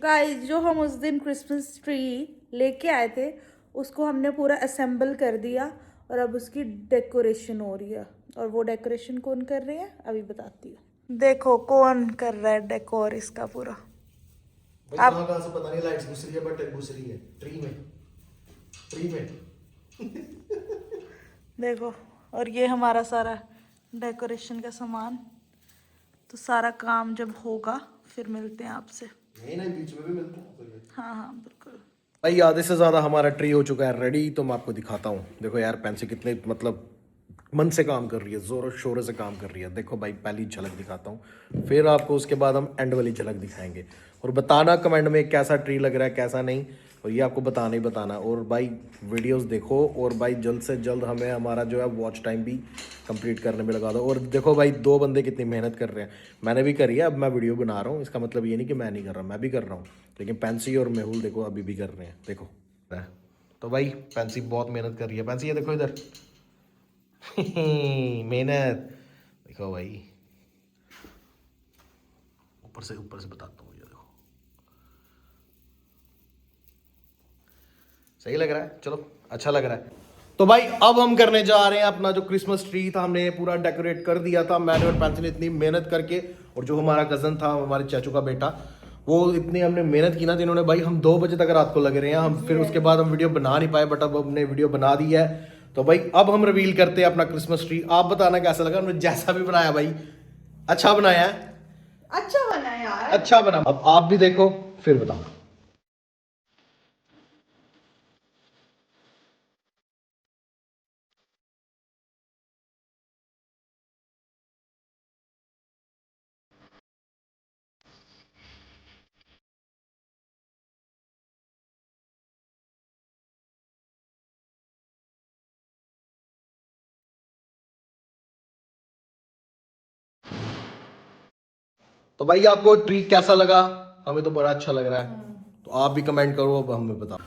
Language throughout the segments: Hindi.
गाइस जो हम उस दिन क्रिसमस ट्री लेके आए थे उसको हमने पूरा असेंबल कर दिया और अब उसकी डेकोरेशन हो रही है। और वो डेकोरेशन कौन कर रही है अभी बताती हूँ। देखो कौन कर रहा है डेकोर इसका पूरा। भाई आप कहाँ से पता नहीं, लाइट्स घुस रही है बट घुस रही है ट्री में। ट्री में देखो, और ये हमारा सारा डेकोरेशन का सामान। तो सारा काम जब होगा फिर मिलते हैं आपसे। नहीं नहीं, बीच में भी मिलता है तो ये। हाँ हाँ बिल्कुल। भाई आधे से ज़्यादा हमारा ट्री हो चुका है रेडी, तो मैं आपको दिखाता हूँ। देखो यार पेंसिल कितने मतलब मन से काम कर रही है, ज़ोरों शोरों से काम कर रही है। देखो भाई पहली झलक दिखाता हूँ, फिर आपको उसके बाद हम एंड वाली झलक दिखाएंगे। और बताना कमेंट में कैसा ट्री लग रहा है कैसा नहीं, और ये आपको बताना ही बताना। और भाई वीडियोस देखो, और भाई जल्द से जल्द हमें हमारा जो है वॉच टाइम भी कंप्लीट करने में लगा दो। और देखो भाई दो बंदे कितनी मेहनत कर रहे हैं, मैंने भी करी है, अब मैं वीडियो बना रहा हूँ, इसका मतलब ये नहीं कि मैं नहीं कर रहा, मैं भी कर रहा हूँ। लेकिन पेंसी और मेहुल देखो अभी भी कर रहे हैं, देखो। तो भाई पेंसी बहुत मेहनत कर रही है। पेंसी ये देखो इधर मेहनत देखो भाई, ऊपर से बताता हूँ, ये देखो सही लग रहा है, चलो अच्छा लग रहा है। तो भाई अब हम करने जा रहे हैं अपना जो क्रिसमस ट्री था, हमने पूरा डेकोरेट कर दिया था मैंने और पेंसिल ने इतनी मेहनत करके। और जो हमारा कज़न था, हमारे चाचू का बेटा, वो इतनी हमने मेहनत की ना, जिन्होंने भाई हम 2 बजे तक रात को लगे रहे हैं। हम फिर उसके बाद हम वीडियो बना नहीं पाए, बट अब हमने वीडियो बना दी है। तो भाई अब हम रिवील करते हैं अपना क्रिसमस ट्री। आप बताना कैसा लगा, हमने जैसा भी बनाया भाई अच्छा बनाया है। अच्छा बना यार। अच्छा बना, अब आप भी देखो फिर बताओ। तो भाई आपको ट्री कैसा लगा? हमें तो बड़ा अच्छा लग रहा है, तो आप भी कमेंट करो, अब हमें बताओ।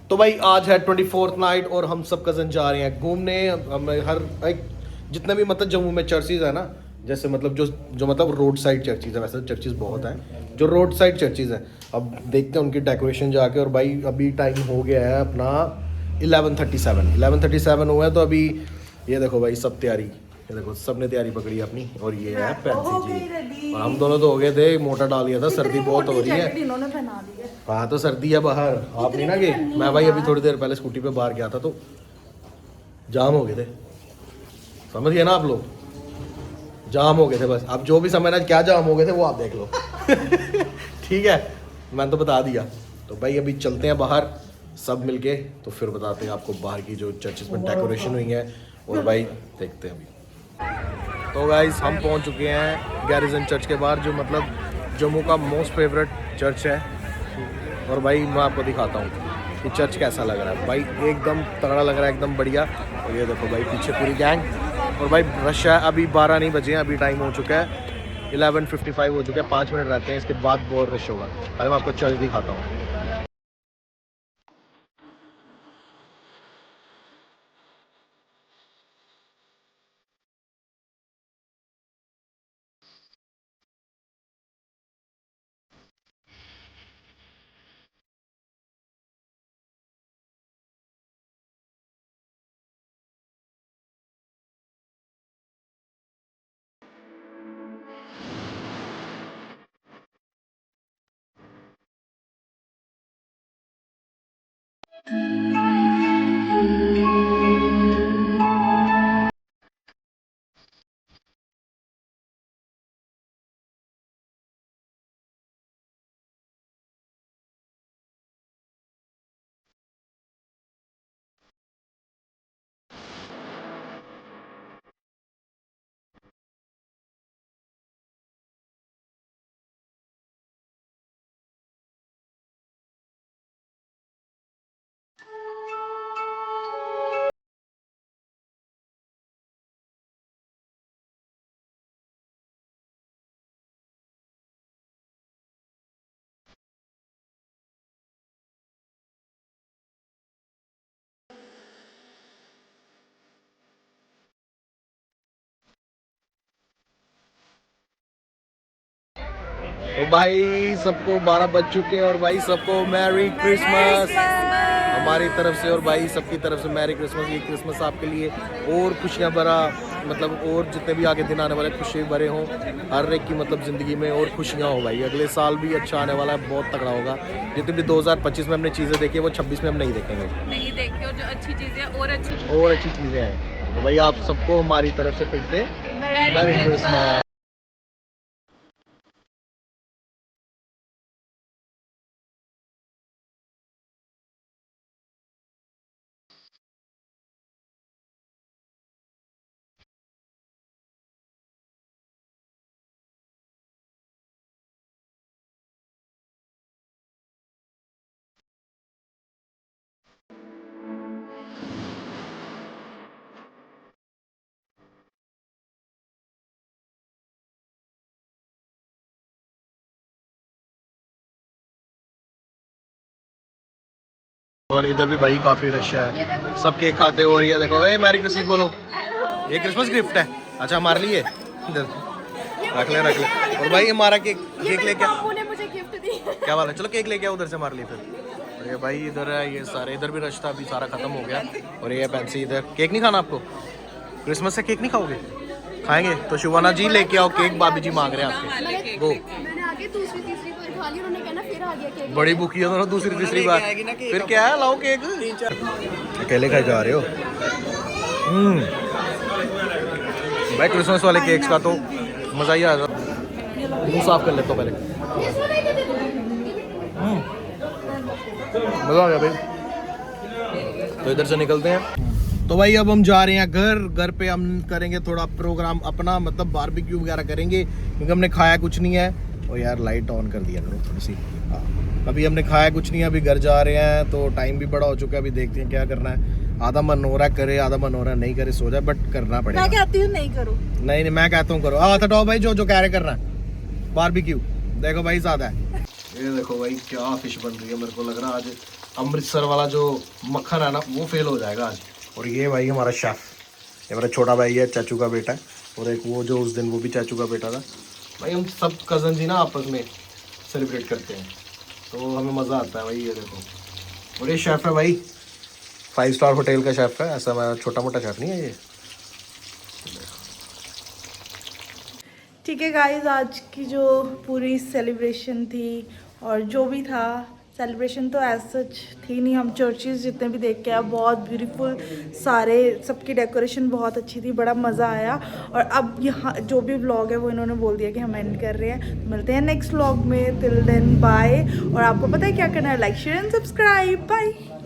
तो भाई आज है 24th नाइट और हम सब कज़न जा रहे हैं घूमने। हम हर एक जितने भी मतलब जम्मू में चर्चेज है ना, जैसे मतलब जो जो मतलब रोड साइड चर्चेज है, वैसे चर्चेज बहुत हैं जो रोड साइड चर्चेज हैं। अब देखते हैं उनकी डेकोरेशन जाके। और भाई अभी टाइम हो गया है अपना 11:37 हुआ है, तो अभी ये देखो भाई सब तैयारी, ये देखो सब ने तैयारी पकड़ी है अपनी। और ये है पेंसी जी, और हम दोनों तो हो गए थे, मोटा डाल दिया था, सर्दी बहुत हो रही है। इन्होंने पहना दी है। हाँ तो सर्दी है बाहर, आप नहीं ना गए। मैं भाई अभी थोड़ी देर पहले स्कूटी पे बाहर गया था, तो जाम हो गए थे, समझ गए ना आप लोग, जाम हो गए थे बस। अब जो भी समझना क्या जाम हो गए थे वो आप देख लो ठीक है, मैंने तो बता दिया। तो भाई अभी चलते हैं बाहर सब मिलके, तो फिर बताते हैं आपको बाहर की जो चर्चेस में डेकोरेशन हुई है। और भाई देखते हैं अभी। तो गाइस हम पहुंच चुके हैं गैरिजन चर्च के बाहर, जो मतलब जम्मू का मोस्ट फेवरेट चर्च है। और भाई मैं आपको दिखाता हूँ कि चर्च कैसा लग रहा है। भाई एकदम तगड़ा लग रहा है, एकदम बढ़िया। और ये देखो भाई पीछे पूरी गैंग। और भाई रश है, अभी 12 नहीं बजे हैं, अभी टाइम हो चुका है 11:55 हो चुका है, 5 मिनट रहते हैं, इसके बाद बहुत रश होगा। अरे मैं आपको चर्च दिखाता हूँ। तो भाई सबको 12 बज चुके हैं और भाई सबको मैरी क्रिसमस हमारी तरफ से और भाई सबकी तरफ से मैरी क्रिसमस। ये क्रिसमस आपके लिए और खुशियाँ भरा मतलब और जितने भी आगे दिन आने वाले खुशी भरे हों हर एक की मतलब ज़िंदगी में और खुशियाँ हो भाई। अगले साल भी अच्छा आने वाला है, बहुत तगड़ा होगा। जितनी भी 2025 में हमने चीज़ें देखी है वो 26 में हम नहीं देखेंगे, नहीं देखे, और जो अच्छी चीजें और अच्छी चीज़ें हैं। तो भाई आप सबको हमारी तरफ से फिर से मैरी क्रिसमस। और इधर भी भाई काफी रश है, सब केक खाते हो। और ये देखो ए मैरी क्रिसमस बोलो, ये क्रिसमस गिफ्ट है। अच्छा हमारे लिए इधर रख ले रख ले। और भाई हमारा केक केक लेके ने मुझे गिफ्ट दी। क्या वाला, चलो केक लेके आओ उधर से हमारे लिए फिर। और ये भाई इधर है, ये सारे इधर भी रश था, अभी सारा खत्म हो गया। और ये फैंसी इधर केक नहीं खाना आपको, क्रिसमस से केक नहीं खाओगे? खाएंगे तो शिवाना जी लेके आओ केक, भाभी जी मांग रहे हैं आपके वो। मैंने आगे दूसरी तीसरी बार खा ली, उन्होंने कहना फिर आ गया केक। बड़ी भूखी है दोनों, दूसरी तीसरी बार फिर क्या है, लाओ केक। अकेले खाए जा रहे हो? भाई क्रिसमस वाले केक्स का तो मजा ही आ रहा। मुंह साफ कर लेता हूँ पहले। मजा आ गया भाई। तो इधर से निकलते हैं। तो भाई अब हम जा रहे हैं घर पे हम करेंगे थोड़ा प्रोग्राम अपना, मतलब बारबेक्यू वगैरह करेंगे क्योंकि हमने खाया कुछ नहीं है। और यार लाइट ऑन कर दिया करो थोड़ी सी। हाँ अभी हमने खाया कुछ नहीं है, अभी घर जा रहे हैं तो टाइम भी बड़ा हो चुका है। अभी देखते हैं क्या करना है। आधा मन हो रहा है करे, आधा मन हो रहा है नहीं करे, सो जाए, बट करना पड़ेगा। मैं कहती हूँ नहीं करो। नहीं मैं कहता हूँ करो। तो भाई जो कह रहे करना है बारबेक्यू। देखो भाई ज्यादा है। ये देखो भाई क्या फिश बन रही है। मेरे को लग रहा है आज अमृतसर वाला जो मक्खन है ना वो फेल हो जाएगा आज। और ये भाई हमारा शेफ, ये मेरा छोटा भाई है, चाचू का बेटा है। और एक वो जो उस दिन वो भी चाचू का बेटा था। भाई हम सब कजन ही ना आपस में सेलिब्रेट करते हैं तो हमें मज़ा आता है भाई। ये देखो, और ये शेफ़ है भाई, 5 स्टार होटल का शेफ़ है, ऐसा मैं छोटा मोटा शेफ़ नहीं है ये। ठीक है गाइस, आज की जो पूरी सेलिब्रेशन थी और जो भी था, सेलिब्रेशन तो एज सच थी नहीं। हम चर्चेस जितने भी देख के आए बहुत ब्यूटीफुल, सारे सबकी डेकोरेशन बहुत अच्छी थी, बड़ा मज़ा आया। और अब यहाँ जो भी व्लॉग है वो इन्होंने बोल दिया कि हम एंड कर रहे हैं। मिलते हैं नेक्स्ट व्लॉग में, टिल देन बाय। और आपको पता है क्या करना है, like share and subscribe. Bye.